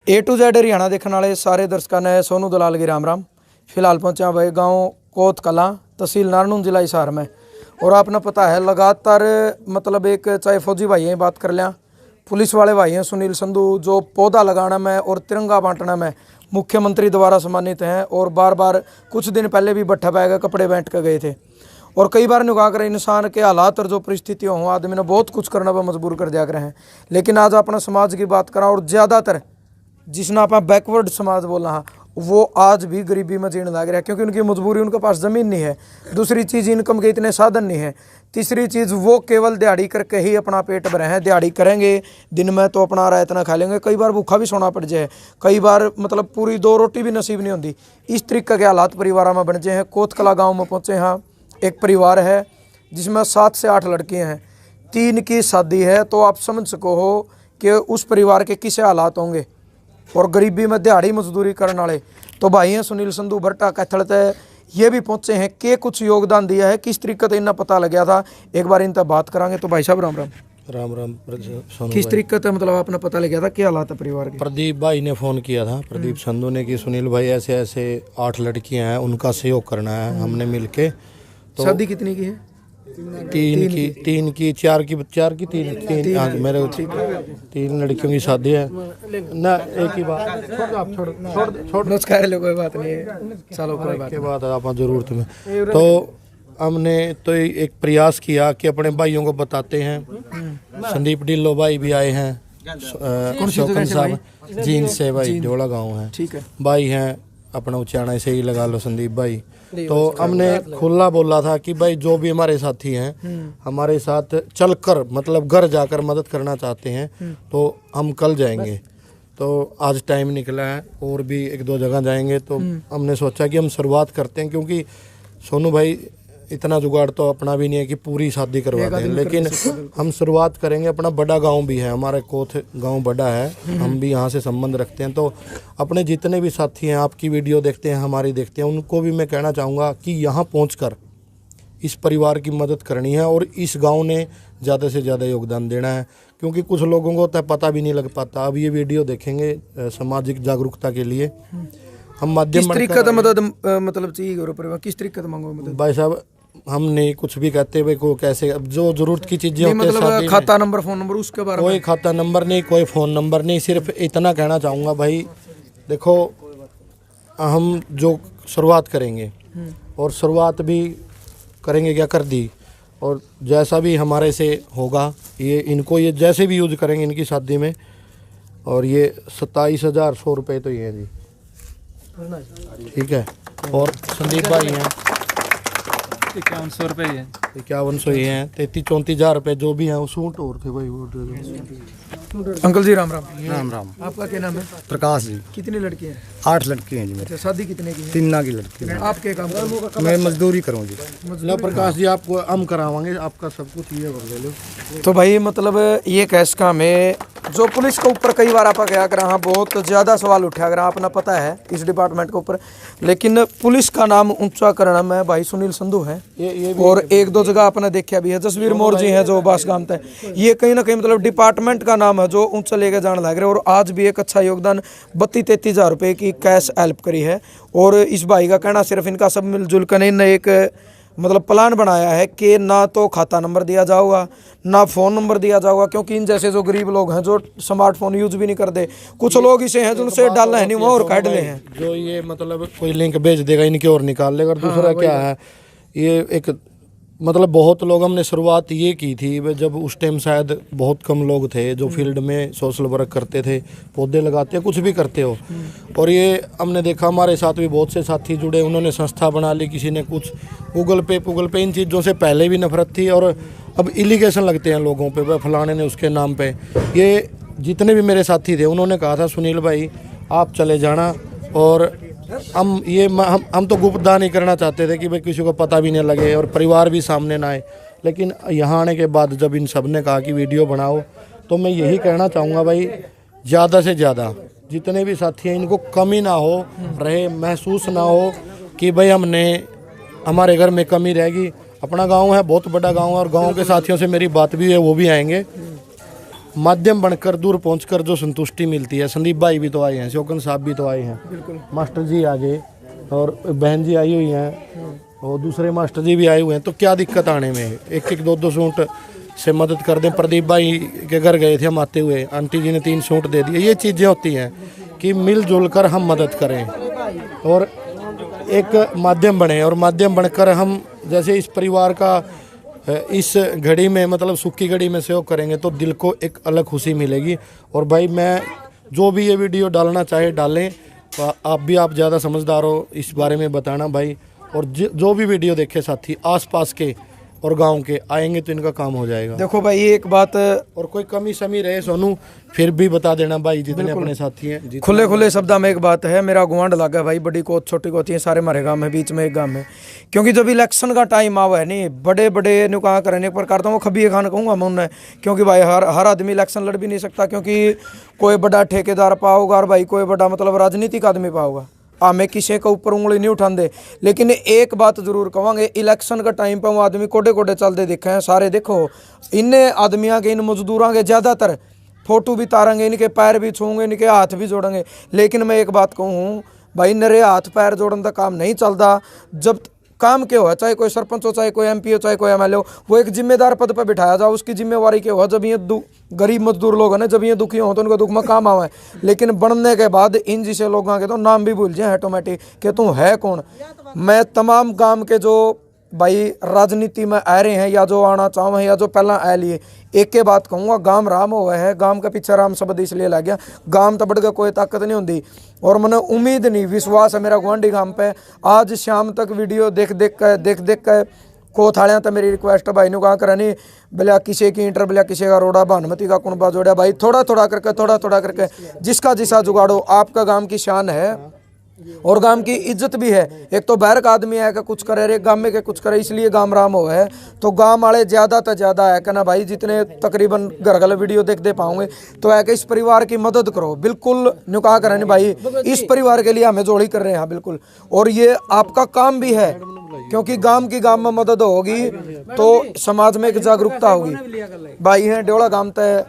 A to Z Haryana देखने वाले सारे दर्शकों ने सोनू दलाल की राम राम। फिलहाल पहुंचा भाई गांव कोत कला, तहसील नारनून, जिला हिसार में। और आपने पता है लगातार मतलब एक चाहे फौजी भाई हैं बात कर लिया, पुलिस वाले भाई हैं सुनील संधू, जो पौधा लगाने में और तिरंगा बांटने में मुख्यमंत्री द्वारा सम्मानित हैं। और बार बार कुछ दिन पहले भी भट्ठा बैग कपड़े बांट कर गए थे। और कई बार निगाह कर इंसान के हालात और जो परिस्थितियों हों आदमी ने बहुत कुछ करने पर मजबूर कर दिया कर हैं। लेकिन आज अपना समाज की बात करा, और ज़्यादातर जिसने आप बैकवर्ड समाज बोला हाँ, वो आज भी गरीबी में जीने लग रहा है, क्योंकि उनकी मजबूरी, उनके पास ज़मीन नहीं है। दूसरी चीज़, इनकम के इतने साधन नहीं है। तीसरी चीज़, वो केवल दिहाड़ी करके ही अपना पेट भरे हैं। दिहाड़ी करेंगे दिन में तो अपना रहा इतना खा लेंगे, कई बार भूखा भी सोना पड़ जाए, कई बार मतलब पूरी 2 रोटी भी नसीब नहीं होती। इस तरीके के हालात परिवार में बन जाए हैं। कोतकला गाँव में पहुँचे हैं, एक परिवार है जिसमें 7 से 8 लड़कियाँ हैं, 3 की शादी है। तो आप समझ सको हो कि उस परिवार के किस हालात होंगे। और गरीबी में दिहाड़ी मजदूरी करने वाले तो भाई हैं सुनील संधू भट्टा कैथलते, ये भी पहुंचे हैं कि कुछ योगदान दिया है। किस तरीके से इन्हें पता लग गया था, एक बार इनसे बात करांगे। तो भाई साहब राम राम। राम राम। किस तरीके से मतलब आपने पता लग गया था, क्या हालात है परिवार के? प्रदीप भाई ने फ़ोन किया था, प्रदीप संधू ने, कि सुनील भाई ऐसे ऐसे 8 लड़कियां हैं, उनका सहयोग करना है हमने मिलके। तो शादी कितनी की है? 3 की 4 की 3 हाँ, मेरे 3 लड़कियों की शादी है ना। एक ही बात छोड़ नमस्कार, कोई बात नहीं है, चलो कोई बात के बाद आप जरूरत में। तो हमने तो एक प्रयास किया कि अपने भाइयों को बताते हैं। संदीप ढिल्लो भाई भी आए हैं, शौकन साहब जीन से भाई, ढोला गाँव है, ठीक है, भाई हैं अपना उचाना से ही लगा लो संदीप भाई। तो हमने खुला बोला था कि भाई जो भी हमारे साथी हैं हमारे साथ चलकर मतलब घर जाकर मदद करना चाहते हैं तो हम कल जाएंगे। तो आज टाइम निकला है और भी 1-2 जगह जाएंगे। तो हमने सोचा कि हम शुरुआत करते हैं, क्योंकि सोनू भाई इतना जुगाड़ तो अपना भी नहीं है कि पूरी शादी करवा दें, लेकिन हम शुरुआत करेंगे। अपना बड़ा गांव भी है, हमारे कोथ गांव बड़ा है, हम भी यहाँ से संबंध रखते हैं। तो अपने जितने भी साथी हैं, आपकी वीडियो देखते हैं, हमारी देखते हैं, उनको भी मैं कहना चाहूँगा कि यहाँ पहुँचकर इस परिवार की मदद करनी है और इस गाँव ने ज़्यादा से ज़्यादा योगदान देना है, क्योंकि कुछ लोगों को तो पता भी नहीं लग पाता। अब ये वीडियो देखेंगे सामाजिक जागरूकता के लिए हम माध्यम। किस तरीके का मदद मतलब चाहिए परिवार, किस तरीके से मांगो मदद? भाई साहब हम नहीं कुछ भी कहते भाई को कैसे, अब जो जरूरत की चीजें होती मतलब है, खाता नंबर, फोन नंबर, उसके बारे में कोई खाता नंबर नहीं, कोई फ़ोन नंबर नहीं। सिर्फ इतना कहना चाहूँगा भाई, देखो हम जो शुरुआत करेंगे और शुरुआत भी करेंगे, क्या कर दी, और जैसा भी हमारे से होगा ये इनको ये जैसे भी यूज करेंगे इनकी शादी में। और ये 27,100 रुपये तो ये है जी, ठीक है। और संदीप भाई हैं 5100 रुपये है, 5100 ही हैं, 33-34 हज़ार रुपये जो भी हैं वो सूट और थे भाई। अंकल जी राम राम। राम राम। आपका क्या नाम है? प्रकाश जी। कितनी लड़की हैं? 8 लड़के हैं जी मेरे। अच्छा, शादी कितने की है? 3 की लड़की है। आप क्या काम करो? मैं मजदूरी करूँ जी। लो प्रकाश जी, आपको हम करावांगे, आपका सब कुछ ये कर लो। तो भाई मतलब ये कैश काम है जो पुलिस के ऊपर कई बार आप गया कर, हाँ बहुत ज़्यादा सवाल उठा कर, आपने पता है इस डिपार्टमेंट के ऊपर, लेकिन पुलिस का नाम ऊंचा करना में भाई सुनील संधू है। और 1-2 जगह आपने देखा भी है, जसवीर मोर जी हैं जो बास गांव है, ये कहीं ना कहीं मतलब डिपार्टमेंट का नाम है जो ऊंचा लेके जाने लग रहे। और आज भी एक अच्छा योगदान 32-33 हज़ार रुपये की कैश हेल्प करी है। और इस भाई का कहना सिर्फ इनका सब मिलजुल कर इन्हें एक मतलब प्लान बनाया है कि ना तो खाता नंबर दिया जाएगा, ना फ़ोन नंबर दिया जाएगा, क्योंकि इन जैसे जो गरीब लोग हैं जो स्मार्टफोन यूज भी नहीं करते, कुछ लोग इसे हैं जो उनसे डालना है नहीं वो और काट ले हैं, जो ये मतलब कोई लिंक भेज देगा इनके और निकाल लेगा। दूसरा क्या है, ये एक मतलब बहुत लोग हमने शुरुआत ये की थी जब उस टाइम शायद बहुत कम लोग थे जो फील्ड में सोशल वर्क करते थे, पौधे लगाते, कुछ भी करते हो। और ये हमने देखा हमारे साथ भी बहुत से साथी जुड़े, उन्होंने संस्था बना ली, किसी ने कुछ गूगल पे इन चीज़ों से पहले भी नफरत थी और अब इलीगेशन लगते हैं लोगों पे, वह फलाने ने उसके नाम पे। ये जितने भी मेरे साथी थे उन्होंने कहा था सुनील भाई आप चले जाना, और हम तो गुप्तदान ही करना चाहते थे कि भाई किसी को पता भी नहीं लगे और परिवार भी सामने ना आए। लेकिन यहाँ आने के बाद जब इन सब ने कहा कि वीडियो बनाओ, तो मैं यही कहना चाहूँगा भाई ज़्यादा से ज़्यादा जितने भी साथी हैं इनको कमी ना हो रहे, महसूस ना हो कि भाई हमारे घर में कमी रहेगी। अपना गांव है, बहुत बड़ा गांव है, और गांव के साथियों से मेरी बात भी है, वो भी आएंगे। माध्यम बनकर दूर पहुंचकर जो संतुष्टि मिलती है। संदीप भाई भी तो आए हैं, शौकन साहब भी तो आए हैं, मास्टर जी आगे और बहन जी आई हुई हैं और दूसरे मास्टर जी भी आए हुए हैं। तो क्या दिक्कत आने में, एक एक दो सूट से मदद कर दें। प्रदीप भाई के घर गए थे हम आते हुए, आंटी जी ने 3 सूट दे दिए। ये चीज़ें होती हैं कि मिलजुल कर हम मदद करें और एक माध्यम बने, और माध्यम बनकर हम जैसे इस परिवार का इस घड़ी में मतलब सुखी घड़ी में सहयोग करेंगे तो दिल को एक अलग खुशी मिलेगी। और भाई मैं जो भी ये वीडियो डालना चाहे डालें, तो आप ज़्यादा समझदार हो इस बारे में बताना भाई। और जो भी वीडियो देखे साथी आसपास के और गांव के आएंगे तो इनका काम हो जाएगा। देखो भाई एक बात, और कोई कमी समी रहे सोनू फिर भी बता देना भाई, जितने अपने साथी हैं। खुले खुले शब्दों में एक बात है, मेरा गुआंढ लगा भाई, बड़ी कोत छोटी कोती है, सारे हमारे गांव में, बीच में एक गांव में। क्योंकि जब इलेक्शन का टाइम आवा है नहीं, बड़े बड़े नुका करने पर करता हूँ, खबी खान कहूँगा मैं उन्हें, क्योंकि भाई हर आदमी इलेक्शन लड़ भी नहीं सकता, क्योंकि कोई बड़ा ठेकेदार पाओगा और भाई कोई बड़ा मतलब राजनीतिक आदमी पाओगा। मैं किसी के ऊपर उंगली नहीं उठाते, लेकिन एक बात जरूर कहूँगे, इलेक्शन का टाइम पर वो आदमी कोडे कोडे चलते दिखे हैं सारे। देखो इन आदमियों के, इन मजदूरों के ज़्यादातर फोटो भी तारेंगे, इनके पैर भी छूंगे, इनके हाथ भी जोड़ेंगे। लेकिन मैं एक बात कहूँ भाई, नरे हाथ पैर जोड़ने का काम नहीं चलता। जब काम क्या हो, चाहे कोई सरपंच हो, चाहे कोई MP हो, चाहे कोई MLA हो, वो एक जिम्मेदार पद पर बिठाया जाओ, उसकी जिम्मेवारी क्या हो। जब ये गरीब मजदूर लोग हैं ना, जब ये दुखी हो तो उनका दुख में काम आवा है। लेकिन बनने के बाद इन जैसे लोगों के तो नाम भी भूल जाए ऑटोमेटिक कि तू है कौन। मैं तमाम गांव के जो भाई राजनीति में आ रहे हैं या जो आना चाहो हैं या जो पहला आ लिए, एक के बात कहूँगा, गांव राम हुआ है, गांव के पीछे राम शब्द इसलिए लग गया, गांव तो बढ़ गया, कोई ताकत नहीं होती। और मैंने उम्मीद नहीं, विश्वास है मेरा गुआंढी गांव पे, आज शाम तक वीडियो देख देख कर को थालियाँ तो मेरी रिक्वेस्ट है भाई नु कहाँ करानी, भले किसी की इंटर, भले किसी का रोड़ा भानुमती का कुनबा जोड़ा, भाई थोड़ा थोड़ा करके जिसका जिसा जुगाड़ो। आपका गांव की शान है और गांव की इज्जत भी है। एक तो बाहर का आदमी है कि कुछ करे, एक गांव में के कुछ करे, इसलिए गांव राम हो है। तो गांव वाले ज़्यादा तो ज़्यादा है कि ना भाई, जितने तकरीबन घर घर वीडियो देख दे पाओगे तो है कि इस परिवार की मदद करो। बिल्कुल नुका करें भाई, इस परिवार के लिए हमें जोड़ी कर रहे हैं बिल्कुल, और ये आपका काम भी है, क्योंकि गांव की गांव में मदद होगी तो समाज में एक जागरूकता होगी। भाई हैं डेवड़ा गांव तय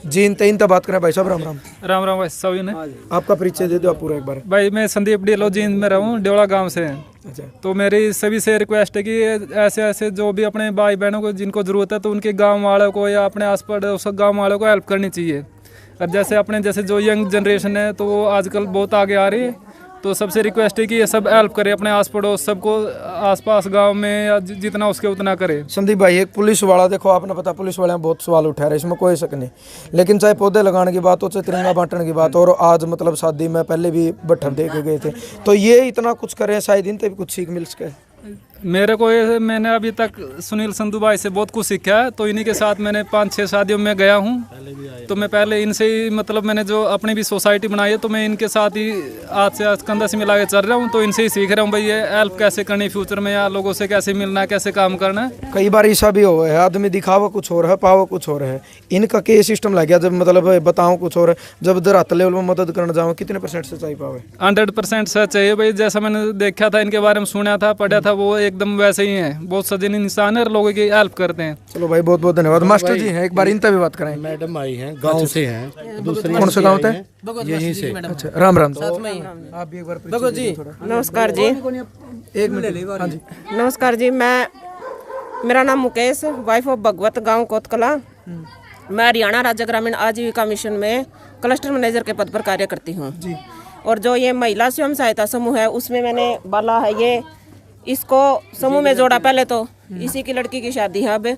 जीन तीन तो बात करें भाई साहब। राम राम। राम राम भाई सभी ने। आपका परिचय दे दो आप पूरा एक बार। भाई मैं संदीप डीलो जींद में रहूँ, डेवड़ा गांव से। अच्छा। तो मेरी सभी से रिक्वेस्ट है कि ऐसे ऐसे जो भी अपने भाई बहनों को जिनको ज़रूरत है, तो उनके गांव वालों को या अपने आस पड़ोस गांव वालों को हेल्प करनी चाहिए। और जैसे अपने जैसे जो यंग जनरेशन है तो वो आजकल बहुत आगे आ रही है, तो सबसे रिक्वेस्ट है कि ये सब हेल्प करे, अपने आस पड़ोस सबको, आसपास गांव में या जितना उसके उतना करे। संदीप भाई एक पुलिस वाला, देखो आपने पता पुलिस वाले बहुत सवाल उठा रहे, इसमें कोई शक नहीं, लेकिन चाहे पौधे लगाने की बात हो, चाहे तिरंगा बांटने की बात हो, और आज मतलब शादी में पहले भी बट्ठर दे के गए थे, तो ये इतना कुछ करे, शायद इनसे भी कुछ सीख मिल सके। मेरे को मैंने अभी तक सुनील संधू भाई से बहुत कुछ सीखा है। तो इन्हीं के साथ मैंने 5-6 शादियों में गया हूँ, तो मैं पहले इनसे ही मतलब मैंने जो अपनी भी सोसाइटी बनाई है, तो मैं इनके साथ ही आज से आज कंधा से मिला के चल रहा हूँ। तो इनसे ही सीख रहा हूँ भाई ये हेल्प कैसे करनी फ्यूचर में, या लोगों से कैसे मिलना है, कैसे काम करना है। कई बार ऐसा भी हो है, आदमी दिखावा कुछ और है, पावा कुछ और है। इनका के सिस्टम लग गया, जब मतलब बताऊँ कुछ और है, जब दरात लेवल में मदद करना जाऊँ, कितने % से चाहिए पावे? 100% सच चाहिए भाई। जैसा मैंने देखा था, इनके बारे में सुना था, पढ़ा था, वो एकदम वैसे ही है, बहुत सज्जन इंसान है और लोगों की हेल्प करते हैं। चलो भाई बहुत बहुत धन्यवाद। मास्टर जी हैं, एक बार इनसे भी बात कराएं। मैडम आई हैं, गांव से हैं, दूसरी कौन से गांव थे? यहीं से। अच्छा, राम राम। आप भी एक बार नमस्कार जी। एक मिनट। हाँ जी नमस्कार जी, मेरा नाम मुकेश, वाइफ ऑफ भगवत, गांव कोतकला। मैं हरियाणा राज्य ग्रामीण आजीविका मिशन में क्लस्टर मैनेजर के पद पर कार्य करती हूँ जी। और जो ये महिला स्वयं सहायता समूह है, उसमें मैंने बाला है, ये इसको समूह में जोड़ा। पहले तो इसी की लड़की की शादी है, अब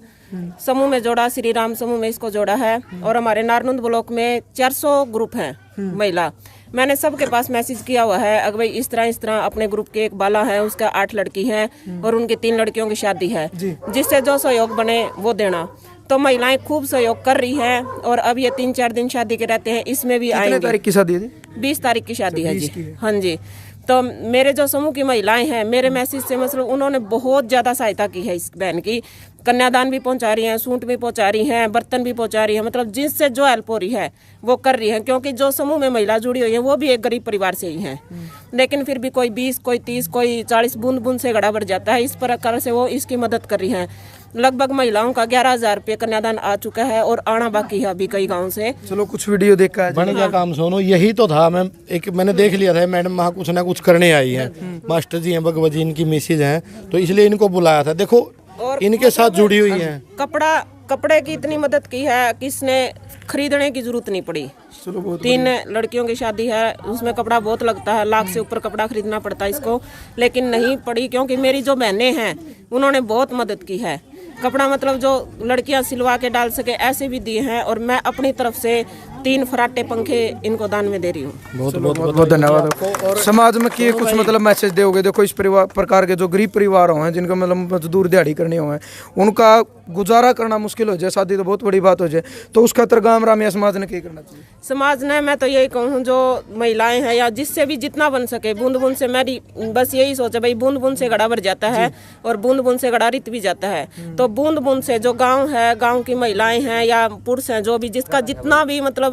समूह में जोड़ा, श्री राम समूह में इसको जोड़ा है। और हमारे नारनुंद ब्लॉक में 400 ग्रुप हैं महिला। मैंने सबके पास मैसेज किया हुआ है, अगर भाई इस तरह अपने ग्रुप के एक बाला है, उसका 8 लड़की हैं और उनकी 3 लड़कियों की शादी है, जिससे जो सहयोग बने वो देना। तो महिलाएं खूब सहयोग कर रही हैं। और अब ये 3-4 दिन शादी के रहते हैं, इसमें भी आएंगे। 20 तारीख की शादी है? 20 तारीख की शादी है जी। हाँ जी। तो मेरे जो समूह की महिलाएं हैं, मेरे मैसेज से मतलब उन्होंने बहुत ज़्यादा सहायता की है इस बहन की। कन्यादान भी पहुंचा रही हैं, सूट भी पहुंचा रही हैं, बर्तन भी पहुंचा रही हैं, मतलब जिससे जो हेल्प हो रही है वो कर रही है। क्योंकि जो समूह में महिला जुड़ी हुई है वो भी एक गरीब परिवार से ही हैं, लेकिन फिर भी कोई 20, कोई 30, कोई 40 बूंद बूंद से घड़ा बढ़ जाता है। इस प्रकार से वो इसकी मदद कर रही हैं। लगभग महिलाओं का 11,000 रुपये कन्यादान आ चुका है और आना बाकी है अभी कई गाँव से। चलो कुछ वीडियो देख कर बन गया काम सोनू, यही तो था। मैंने देख लिया था मैडम वहाँ कुछ ना कुछ करने आई है, मास्टर जी हैं भगवत जी इनकी मिसेज हैं, तो इसलिए इनको बुलाया था। देखो इनके साथ जुड़ी हुई हैं। कपड़े की इतनी मदद की है कि इसने खरीदने की जरूरत नहीं पड़ी। 3 लड़कियों की शादी है, उसमें कपड़ा बहुत लगता है, लाख से ऊपर कपड़ा खरीदना पड़ता है इसको, लेकिन नहीं पड़ी क्योंकि मेरी जो बहनें हैं उन्होंने बहुत मदद की है। कपड़ा मतलब जो लड़कियां सिलवा के डाल सके ऐसे भी दिए हैं, और मैं अपनी तरफ से 3 फराटे पंखे इनको दान में दे रही हूँ। बहुत बहुत धन्यवाद। समाज में किए कुछ मतलब मैसेज दोगे? देखो इस प्रकार के जो गरीब परिवार हैं जिनका मतलब मजदूर दिहाड़ी करने हुए हैं, उनका गुजारा करना मुश्किल हो जाए, शादी तो बहुत बड़ी बात हो जाए, तो उसका तरगाम राम या समाज ने क्या करना चाहिए? समाज ने, मैं तो यही कहूँ, जो महिलाएं हैं या जिससे भी जितना बन सके, बूंद बूंद से, मेरी बस यही सोच है भाई, बूंद बूंद से घड़ा भर जाता है और बूंद बूंद से घड़ा रित भी जाता है। तो बूंद बूंद से जो गांव है, गांव की महिलाएं हैं या पुरुष हैं, जो भी जिसका जितना भी मतलब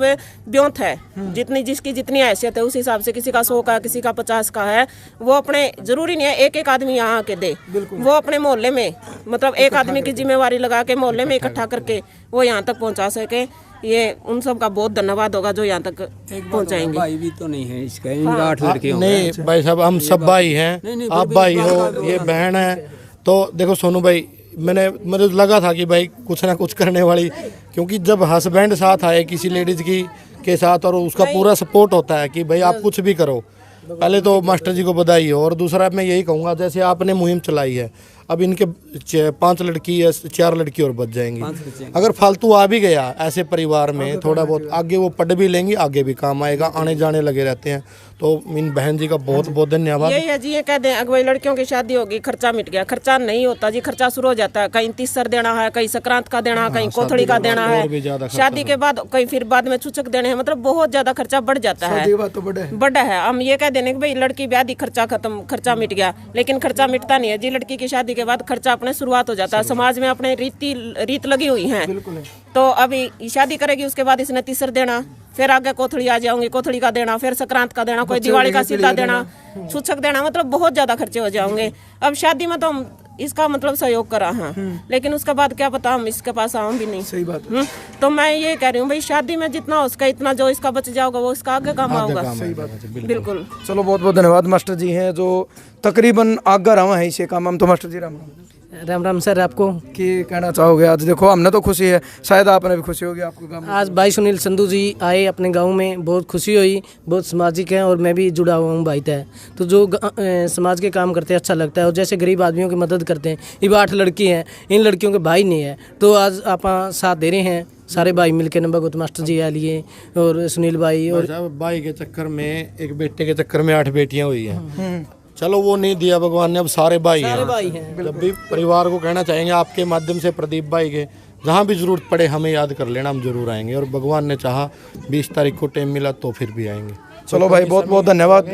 ब्योंत है, जितनी जिसकी जितनी हैसियत है उस हिसाब से, किसी का 100 का, किसी का 50 का है, वो अपने, जरूरी नहीं है एक एक आदमी यहाँ आके दे, वो अपने मोहल्ले में मतलब एक आदमी की जिम्मेवारी लगा के मोहल्ले में इकट्ठा करके वो यहाँ तक पहुँचा सके। ये उन सब का बहुत धन्यवाद होगा जो यहाँ तक पहुँचाएंगे। भाई भी तो नहीं है इसका, इनका 8 लड़के होंगे। नहीं भाई साहब, हम सब भाई हैं, आप भाई हो, ये बहन है। तो देखो सोनू भाई, मुझे लगा था कि भाई कुछ ना कुछ करने वाली, क्योंकि जब हस्बैंड साथ आए किसी लेडीज की के साथ और उसका पूरा सपोर्ट होता है कि भाई आप कुछ भी करो, पहले तो मास्टर जी को बधाई हो। और दूसरा मैं यही कहूँगा, जैसे आपने मुहिम चलाई है, अब इनके 5 लड़की या 4 लड़की और बच जाएंगी। अगर फालतू आ भी गया ऐसे परिवार में थोड़ा बहुत, आगे वो पढ़ भी लेंगी, आगे भी काम आएगा, आने जाने लगे रहते हैं। तो इन बहन जी का बहुत बहुत धन्यवाद। यही है जी, ये कह दें अगवाई लड़कियों की शादी होगी, खर्चा मिट गया। खर्चा नहीं होता जी, खर्चा शुरू हो जाता है। कहीं तीसर देना है, कहीं संक्रांत का देना, कहीं कोथड़ी का देना है, शादी के बाद कहीं फिर बाद में छूचक देने हैं, मतलब बहुत ज्यादा खर्चा बढ़ जाता है, बड़ा है। हम ये कह देने कि भाई लड़की ब्याह दी, खर्चा खत्म, खर्चा मिट गया, लेकिन खर्चा मिटता नहीं है जी। लड़की की शादी के बाद खर्चा अपने शुरुआत हो जाता है। समाज में अपने रीत लगी हुई है, तो अभी शादी करेगी, उसके बाद इसने तीसर देना, फिर आगे कोथड़ी आ जाऊंगी, कोथड़ी का देना, फिर संक्रांत का देना, कोई दिवाली का सीधा देना, छूछक देना, मतलब बहुत ज्यादा खर्चे हो जाएंगे। अब शादी में तो हम इसका मतलब सहयोग करा है, लेकिन उसके बाद क्या पता हम इसके पास आऊं भी नहीं। सही बात। तो मैं ये कह रही हूँ भाई, शादी में जितना उसका इतना जो इसका बच जाओगा वो इसका आगे काम आऊंगा। बिल्कुल। चलो बहुत बहुत धन्यवाद। मास्टर जी हैं जो तकरीबन आगे रहा है इसे काम। हम तो मास्टर जी राम राम राम सर। आपको की कहना चाहोगे? आज देखो हमने तो खुशी है, शायद आपने भी खुशी होगी आपको गाँव में। आज भाई सुनील संधू जी आए अपने गांव में, बहुत खुशी हुई, बहुत सामाजिक हैं और मैं भी जुड़ा हुआ हूँ भाई तय। तो जो समाज के काम करते हैं अच्छा लगता है, और जैसे गरीब आदमियों की मदद करते हैं। ये 8 लड़की हैं, इन लड़कियों के भाई नहीं है, तो आज आप साथ दे रहे हैं सारे भाई मिलकर। नंबर मास्टर जी आ लिए और सुनील भाई, और भाई के चक्कर में, एक बेटे के चक्कर में 8 बेटियां हुई हैं। चलो वो नहीं दिया भगवान ने, अब सारे भाई हैं। जब भी परिवार को कहना चाहेंगे आपके माध्यम से, प्रदीप भाई के, जहाँ भी जरूरत पड़े हमें याद कर लेना, हम जरूर आएंगे। और भगवान ने चाहा 20 तारीख को टाइम मिला तो फिर भी आएंगे। चलो भाई बहुत बहुत धन्यवाद।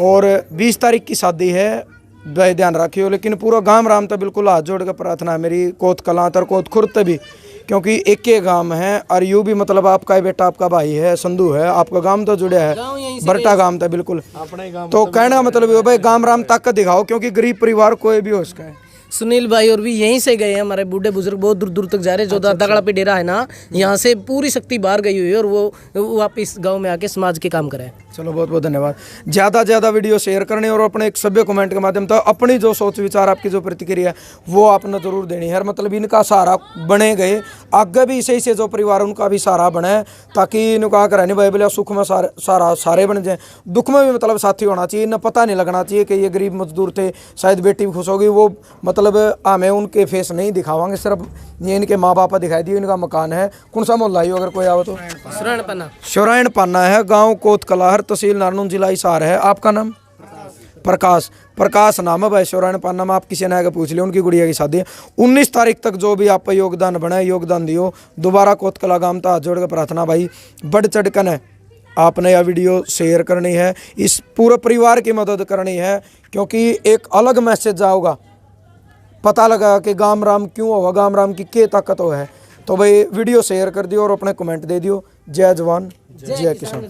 और 20 तारीख की शादी है, भाई ध्यान रखियो। लेकिन पूरा गांव राम तो बिल्कुल हाथ जोड़ कर प्रार्थना है मेरी, कोत कलां तर कोत खुर्द भी, क्योंकि एक ही गांव है। और यूँ भी मतलब आपका ही बेटा, आपका भाई है, संधू है, आपका गांव तो जुड़ा है, बरटा गांव था बिल्कुल। तो कहने का मतलब भाई गांव राम ताकत दिखाओ, क्योंकि गरीब परिवार कोई भी हो उसका है। सुनील भाई और भी यहीं से गए हैं, हमारे बूढ़े बुजुर्ग बहुत दूर दूर तक जा रहे हैं। जो दादागड़ा पे डेरा है ना, यहाँ से पूरी शक्ति बाहर गई हुई है, और वो वापिस गांव में आके समाज के काम करें। चलो बहुत बहुत धन्यवाद। ज़्यादा ज़्यादा वीडियो शेयर करने और अपने एक सभ्य कमेंट के माध्यम से अपनी जो सोच विचार, आपकी जो प्रतिक्रिया वो आपने जरूर देनी है। मतलब इनका सहारा बने गए, आगे भी इसे से जो परिवार उनका भी सहारा बने, ताकि इनका कराने भाई बोले सुख में सारे बन जाए, दुख में भी मतलब साथी होना चाहिए। इन्हें पता नहीं लगना चाहिए कि ये गरीब मजदूर थे, शायद बेटी भी खुश होगी, वो मतलब हमें उनके फेस नहीं दिखावांगे, सिर्फ ये इनके माँ बाप दिखाई दिए। इनका मकान है, कौन सा मोहल्ला ही अगर कोई आओ तो शोरायण पन्ना है, गांव कोत कलाहर, तहसील नारनून, जिला हिसार है। आपका नाम? प्रकाश नाम है भाई। शोरायण पन्ना में आप किसी ने आगे पूछ लिया, उनकी गुड़िया की शादी है। 19 तारीख तक जो भी आप योगदान बने, योगदान दियो। दोबारा कोत कला गांव तो हाथ जोड़ के प्रार्थना भाई, बढ़ चढ़कर है आपने यह वीडियो शेयर करनी है, इस पूरे परिवार की मदद करनी है, क्योंकि एक अलग मैसेज आओगा, पता लगा कि गाम राम क्यों होगा, गाम राम की क्या ताकत हो है। तो भाई वीडियो शेयर कर दियो और अपने कमेंट दे दियो। जय जवान जय किसान।